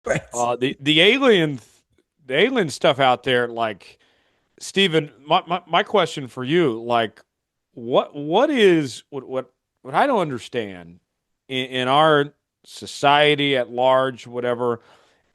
Right. The alien stuff out there, like Stephen, my question for you, like what I don't understand in our society at large, whatever,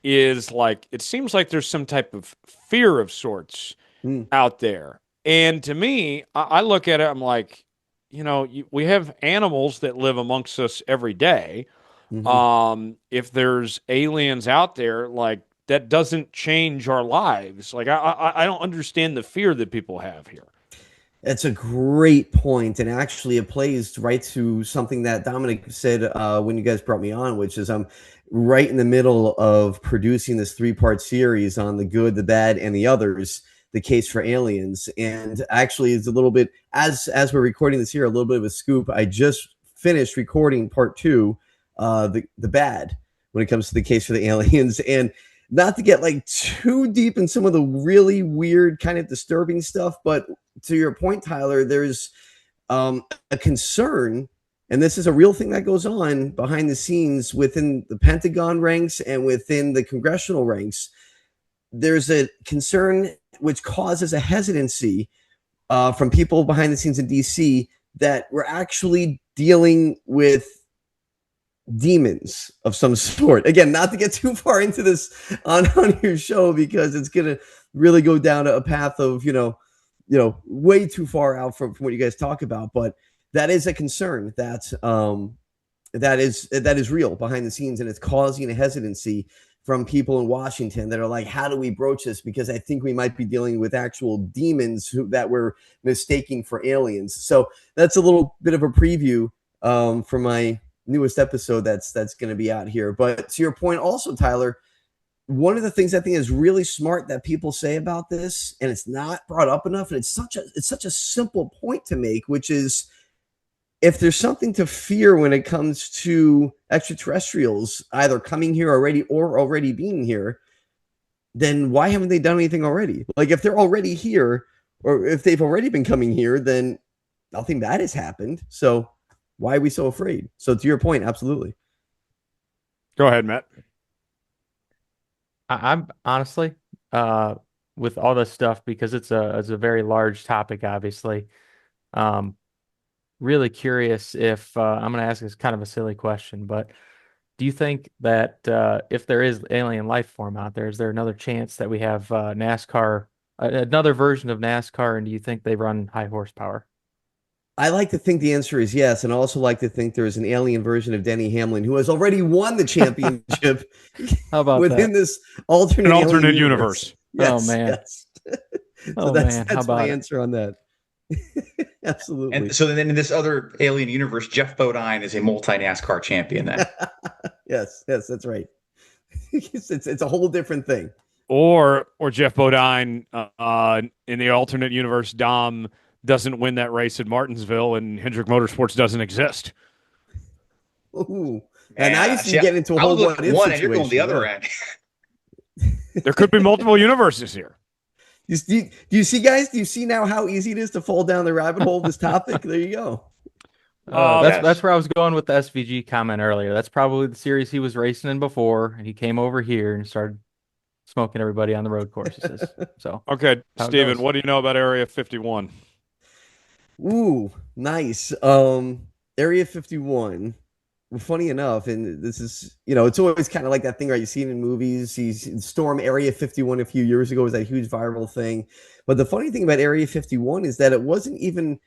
is like it seems like there's some type of fear of sorts Mm, out there. And to me, I look at it, I'm like, we have animals that live amongst us every day. hmm. If there's aliens out there, like that doesn't change our lives. Like I don't understand the fear that people have here. That's a great point, and actually, it plays right to something that Dominic said when you guys brought me on, which is I'm right in the middle of producing this three-part series on the good, the bad, and the others. The case for aliens, and actually, it's a little bit as we're recording this here, a little bit of a scoop. I just finished recording part two, the bad, when it comes to the case for the aliens, and not to get like too deep in some of the really weird, kind of disturbing stuff, but to your point, Tyler, there's a concern, and this is a real thing that goes on behind the scenes within the Pentagon ranks and within the congressional ranks. There's a concern which causes a hesitancy from people behind the scenes in DC that we're actually dealing with demons of some sort. Again, not to get too far into this on your show because it's going to really go down a path of, way too far out from what you guys talk about. But that is a concern that is real behind the scenes, and it's causing a hesitancy from people in Washington that are like, how do we broach this? Because I think we might be dealing with actual demons that we're mistaking for aliens. So that's a little bit of a preview for my newest episode that's going to be out here. But to your point also, Tyler, one of the things I think is really smart that people say about this, and it's not brought up enough, and it's such a simple point to make, which is if there's something to fear when it comes to extraterrestrials either coming here already or already being here, then why haven't they done anything already? Like if they're already here or if they've already been coming here, then nothing bad has happened. So why are we so afraid? So to your point, absolutely. Go ahead, Matt. I'm honestly, with all this stuff, because it's a very large topic, obviously. Um, Really curious if I'm going to ask this kind of a silly question, but do you think that if there is alien life form out there, is there another chance that we have NASCAR, another version of NASCAR, and do you think they run high horsepower? I like to think the answer is yes, and I also like to think there is an alien version of Denny Hamlin who has already won the championship How about within that? this alternate An alien alternate universe. universe. Oh Yes, man. yes. So Oh that's man. How that's my about it? answer on that. Absolutely. And so then in this other alien universe, Jeff Bodine is a multi NASCAR champion then. Yes, that's right. It's a whole different thing. Or Jeff Bodine in the alternate universe, Dom doesn't win that race at Martinsville and Hendrick Motorsports doesn't exist. Ooh. And now you see, get into a I whole was looking at one and you're going the situation. other Yeah. end. There could be multiple universes here. Do you see, guys? Do you see now how easy it is to fall down the rabbit hole of this topic? There you go. That's Yes. where I was going with the SVG comment earlier. That's probably the series he was racing in before, and he came over here and started smoking everybody on the road courses. So Okay, how it Steven, goes. what do you know about Area 51? Ooh, nice. Area 51. Well, funny enough, and this is, it's always kind of like that thing, right? You see it in movies. Storm Area 51 a few years ago was that huge viral thing. But the funny thing about Area 51 is that it wasn't even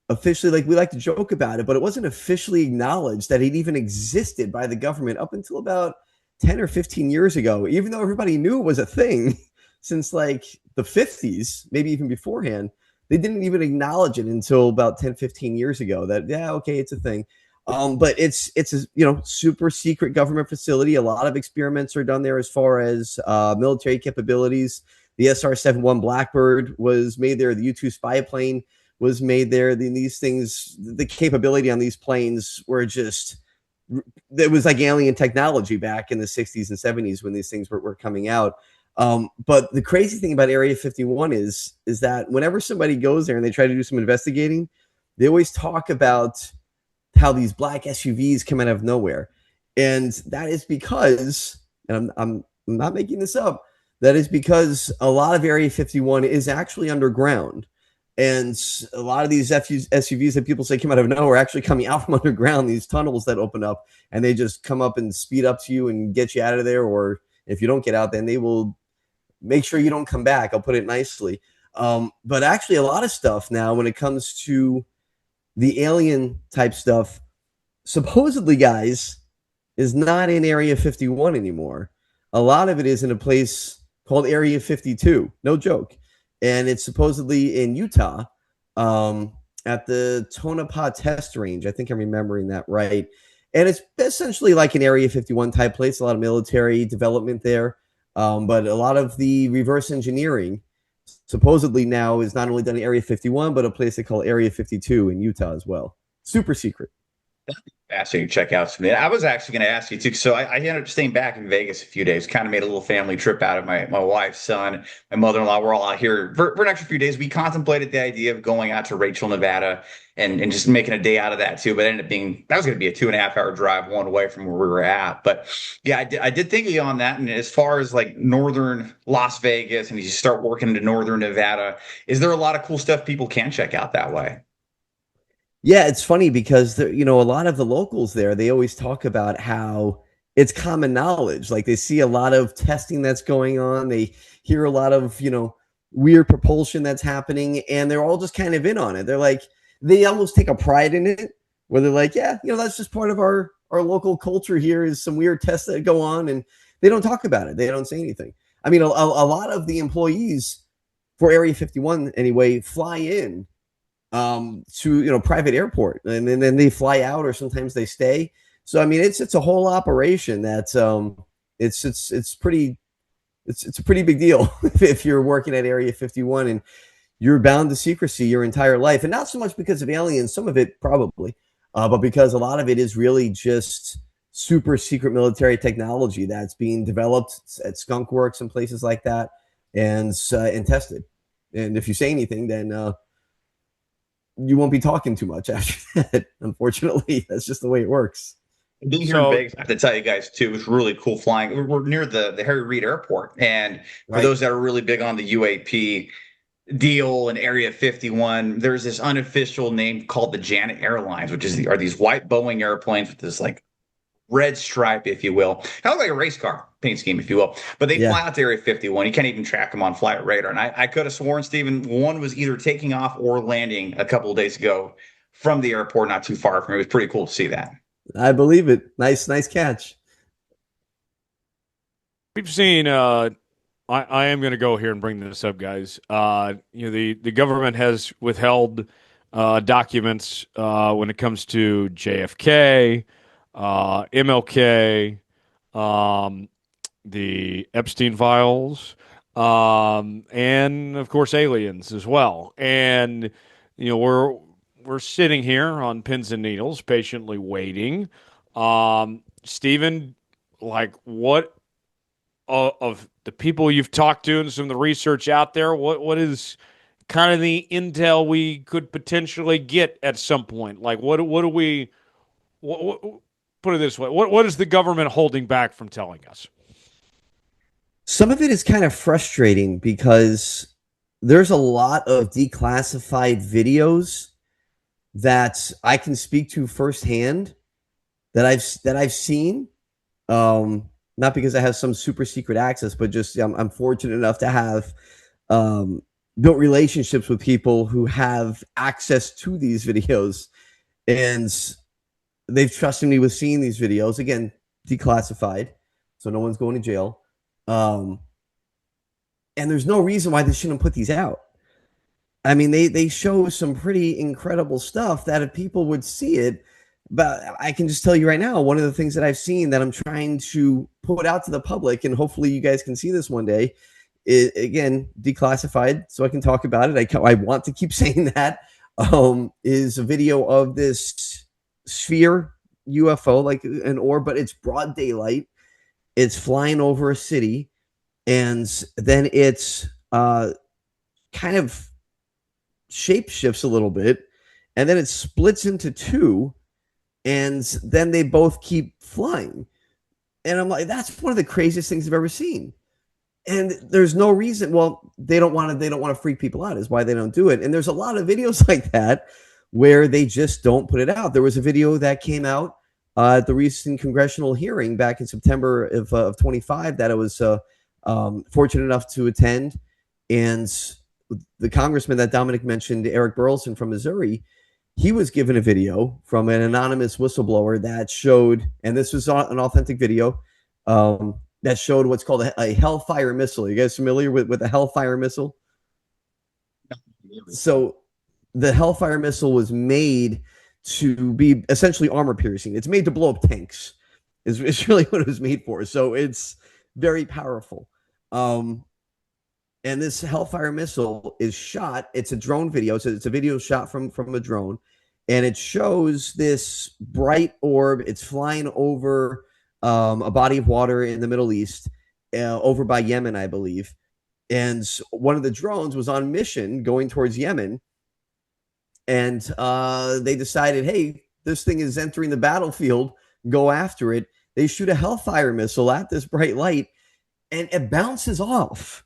officially, like we like to joke about it, but it wasn't officially acknowledged that it even existed by the government up until about 10 or 15 years ago, even though everybody knew it was a thing since like the 50s, maybe even beforehand. They didn't even acknowledge it until about 10, 15 years ago that, yeah, okay, it's a thing. But it's a super secret government facility. A lot of experiments are done there as far as military capabilities. The SR-71 Blackbird was made there. The U-2 spy plane was made there. These things, the capability on these planes were just, it was like alien technology back in the 60s and 70s when these things were coming out. But the crazy thing about Area 51 is that whenever somebody goes there and they try to do some investigating, they always talk about how these black SUVs come out of nowhere. And that is because, and I'm I'm not making this up. That is because a lot of Area 51 is actually underground. And a lot of these SUVs that people say come out of nowhere are actually coming out from underground, these tunnels that open up, and they just come up and speed up to you and get you out of there. Or if you don't get out, then they will make sure you don't come back. I'll put it nicely. But actually, a lot of stuff now when it comes to the alien type stuff, supposedly, guys, is not in Area 51 anymore. A lot of it is in a place called Area 52. No joke. And it's supposedly in Utah at the Tonopah Test Range. I think I'm remembering that right. And it's essentially like an Area 51 type place, a lot of military development there. But a lot of the reverse engineering supposedly now is not only done in Area 51, but a place they call Area 52 in Utah as well. Super secret. Fascinating to check out someday. I was actually going to ask you too. So I ended up staying back in Vegas a few days, kind of made a little family trip out of my wife's son, my mother-in-law. We're all out here for an extra few days. We contemplated the idea of going out to Rachel, Nevada and just making a day out of that too. But it ended up being, that was going to be a 2.5-hour drive one way from where we were at. But yeah, I did think of you on that. And as far as like northern Las Vegas and you start working into northern Nevada, is there a lot of cool stuff people can check out that way? Yeah, it's funny because a lot of the locals there, they always talk about how it's common knowledge. Like they see a lot of testing that's going on. They hear a lot of, weird propulsion that's happening, and they're all just kind of in on it. They're like, they almost take a pride in it, where they're like, yeah, that's just part of our local culture here is some weird tests that go on, and they don't talk about it. They don't say anything. I mean, a lot of the employees for Area 51 anyway fly in to private airport, and then they fly out, or sometimes they stay. So I mean, it's a whole operation that it's a pretty big deal if you're working at Area 51 and you're bound to secrecy your entire life, and not so much because of aliens, some of it probably, but because a lot of it is really just super secret military technology that's being developed at Skunk Works and places like that, and tested. And if you say anything, then you won't be talking too much after that. Unfortunately, that's just the way it works. Being here in Vegas, I have to tell you guys too, it was really cool flying. We're near the Harry Reid Airport, and for those that are really big on the UAP deal in Area 51, there's this unofficial name called the Janet Airlines, which are these white Boeing airplanes with this like red stripe, if you will, kind of like a race car paint scheme, if you will. But they fly out to Area 51. You can't even track them on flight radar. And I could have sworn, Stephen, one was either taking off or landing a couple of days ago from the airport, not too far from me. It was pretty cool to see that. I believe it. Nice catch. We've seen. I am going to go here and bring this up, guys. The government has withheld documents when it comes to JFK, MLK, the Epstein files, and of course aliens as well. And we're sitting here on pins and needles, patiently waiting. Stephen, like, what of the people you've talked to and some of the research out there, what is kind of the intel we could potentially get at some point? Like, what do we put it this way? What is the government holding back from telling us? Some of it is kind of frustrating because there's a lot of declassified videos that I can speak to firsthand that I've seen. Not because I have some super secret access, but just I'm fortunate enough to have built relationships with people who have access to these videos, and they've trusted me with seeing these videos, again, declassified, so no one's going to jail. And there's no reason why they shouldn't put these out. I mean, they show some pretty incredible stuff that if people would see it, but I can just tell you right now, one of the things that I've seen that I'm trying to put out to the public, and hopefully you guys can see this one day, is, again, declassified, so I can talk about it. I want to keep saying that, is a video of this sphere UFO, like an orb, but it's broad daylight. It's flying over a city, and then it's kind of shape shifts a little bit, and then it splits into two, and then they both keep flying. And I'm like, that's one of the craziest things I've ever seen. And there's no reason. Well, they don't want to freak people out is why they don't do it. And there's a lot of videos like that where they just don't put it out. There was a video that came out at the recent congressional hearing back in September of 25 that I was fortunate enough to attend. And the congressman that Dominic mentioned, Eric Burlison from Missouri, he was given a video from an anonymous whistleblower that showed, and this was an authentic video, that showed what's called a Hellfire missile. You guys familiar with a Hellfire missile? So the Hellfire missile was made to be essentially armor piercing. It's made to blow up tanks. It's really what it was made for. So it's very powerful. And this Hellfire missile is shot. It's a drone video. So it's a video shot from a drone. And it shows this bright orb. It's flying over a body of water in the Middle East, over by Yemen, I believe. And one of the drones was on mission going towards Yemen. And they decided, hey, this thing is entering the battlefield. Go after it. They shoot a Hellfire missile at this bright light, and it bounces off.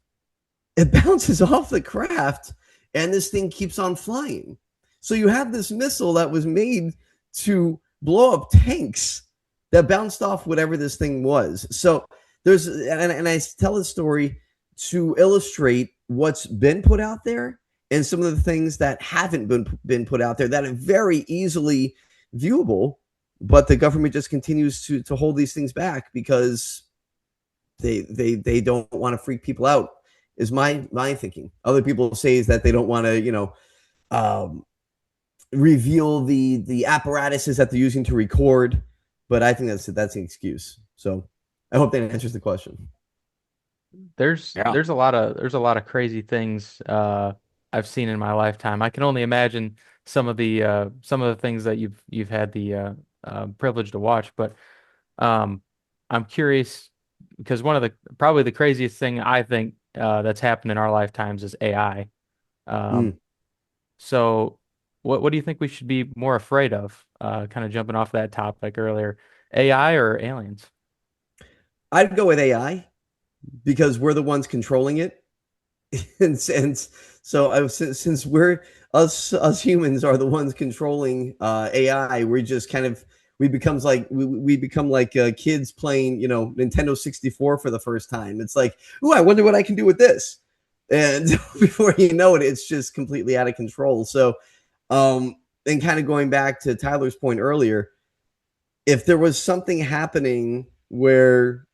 It bounces off the craft, and this thing keeps on flying. So you have this missile that was made to blow up tanks that bounced off whatever this thing was. So there's, and I tell this story to illustrate what's been put out there and some of the things that haven't been put out there that are very easily viewable, but the government just continues to hold these things back because they don't want to freak people out. Is my thinking. Other people say is that they don't want to, reveal the apparatuses that they're using to record, but I think that's an excuse. So I hope that answers the question. There's a lot of crazy things I've seen in my lifetime. I can only imagine some of the things that you've had the privilege to watch, but I'm curious because probably the craziest thing I think that's happened in our lifetimes is AI. So what do you think we should be more afraid of? Kind of jumping off that topic earlier, AI or aliens? I'd go with AI because we're the ones controlling it. and so since we're us humans are the ones controlling AI, we're just kind of we become like kids playing Nintendo 64 for the first time. It's like, ooh, I wonder what I can do with this, and before you know it, it's just completely out of control. So and kind of going back to Tyler's point earlier, if there was something happening where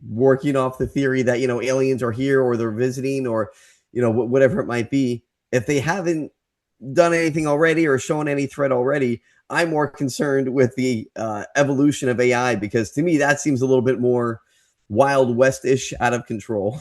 working off the theory that aliens are here or they're visiting or whatever it might be, if they haven't done anything already or shown any threat already, I'm more concerned with the evolution of AI, because to me that seems a little bit more Wild West-ish, out of control.